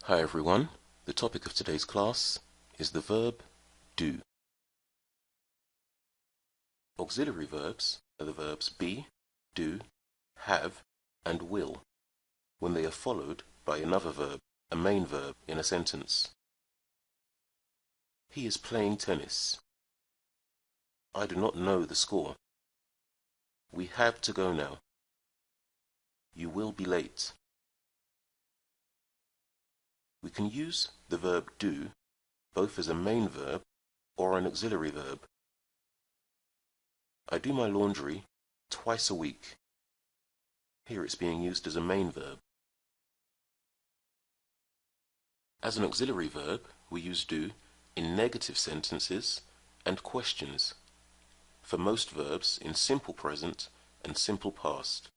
Hi everyone, the topic of today's class is the verb do. Auxiliary verbs are the verbs be, do, have, and will, when they are followed by another verb, a main verb in a sentence. He is playing tennis. I do not know the score. We have to go now. You will be late. We can use the verb do both as a main verb or an auxiliary verb. I do my laundry twice a week. Here it's being used as a main verb. As an auxiliary verb, we use do in negative sentences and questions, for most verbs in simple present and simple past,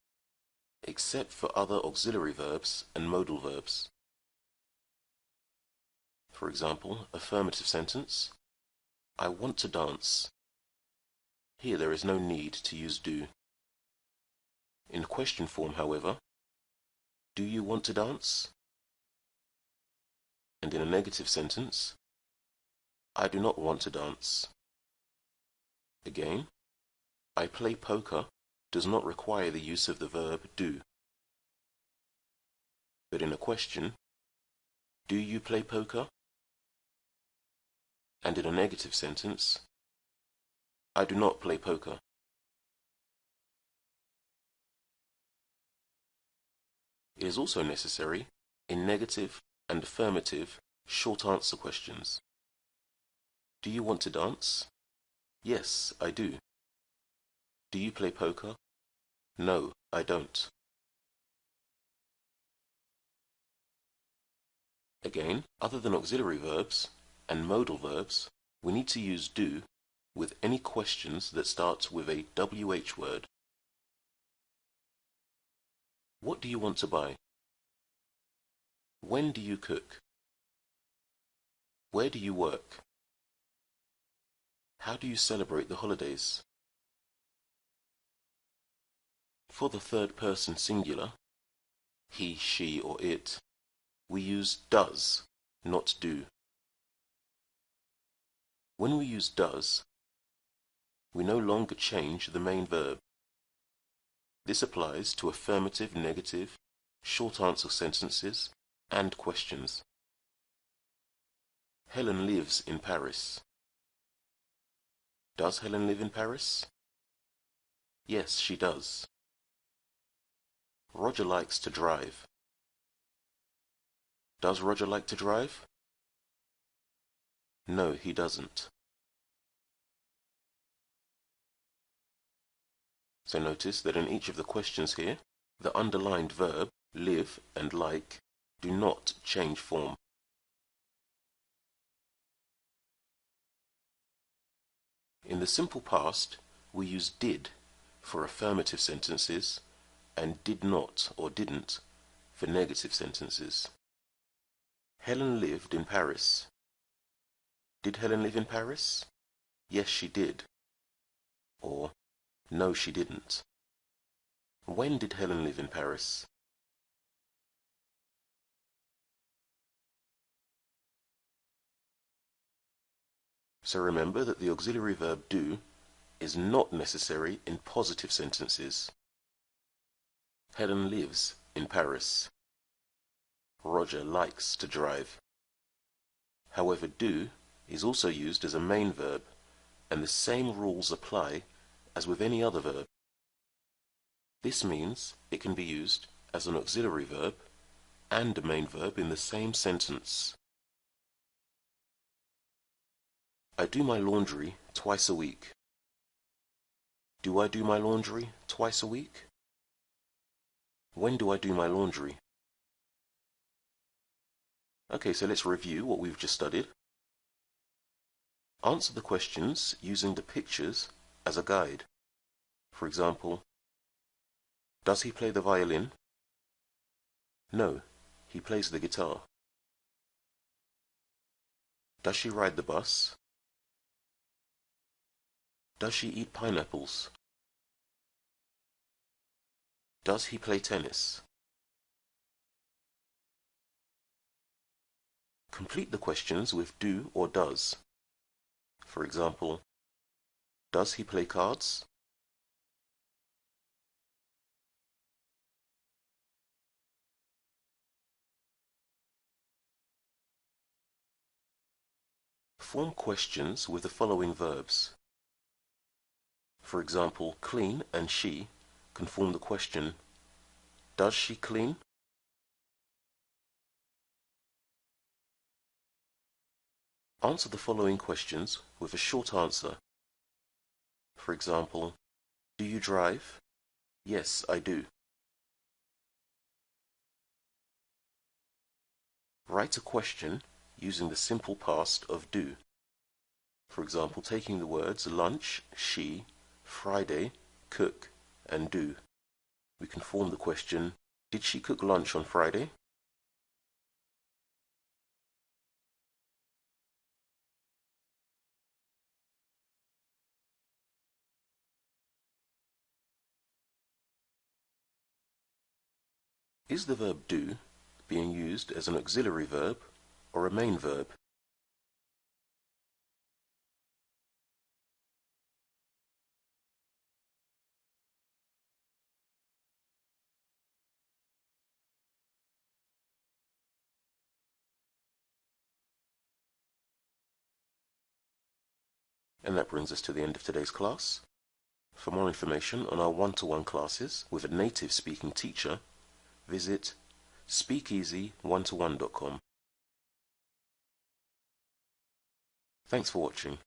except for other auxiliary verbs and modal verbs. For example, affirmative sentence, I want to dance. Here there is no need to use do. In question form, however, do you want to dance? And in a negative sentence, I do not want to dance. Again, I play poker does not require the use of the verb do. But in a question, do you play poker? And in a negative sentence, I do not play poker. It is also necessary in negative and affirmative short answer questions. Do you want to dance? Yes, I do. Do you play poker? No, I don't. Again, other than auxiliary verbs and modal verbs, we need to use do with any questions that start with a WH word. What do you want to buy? When do you cook? Where do you work? How do you celebrate the holidays? For the third person singular, he, she, or it, we use does, not do. When we use does, we no longer change the main verb. This applies to affirmative, negative, short answer sentences, and questions. Helen lives in Paris. Does Helen live in Paris? Yes, she does. Roger likes to drive. Does Roger like to drive? No, he doesn't. So notice that in each of the questions here, the underlined verb, live and like, do not change form. In the simple past, we use did for affirmative sentences and did not or didn't for negative sentences. Helen lived in Paris. Did Helen live in Paris? Yes, she did. Or, no, she didn't. When did Helen live in Paris? So remember that the auxiliary verb do is not necessary in positive sentences. Helen lives in Paris. Roger likes to drive. However, do is also used as a main verb, and the same rules apply as with any other verb. This means it can be used as an auxiliary verb and a main verb in the same sentence. I do my laundry twice a week. Do I do my laundry twice a week? When do I do my laundry? Okay, so let's review what we've just studied. Answer the questions using the pictures as a guide. For example, does he play the violin? No, he plays the guitar. Does she ride the bus? Does she eat pineapples? Does he play tennis? Complete the questions with do or does. For example, does he play cards? Form questions with the following verbs. For example, clean and she can form the question, does she clean? Answer the following questions with a short answer. For example, do you drive? Yes, I do. Write a question using the simple past of do. For example, taking the words lunch, she, Friday, cook, and do. We can form the question, did she cook lunch on Friday? Is the verb do being used as an auxiliary verb or a main verb? And that brings us to the end of today's class. For more information on our one-to-one classes with a native speaking teacher, visit speakeasy1to1.com. Thanks for watching.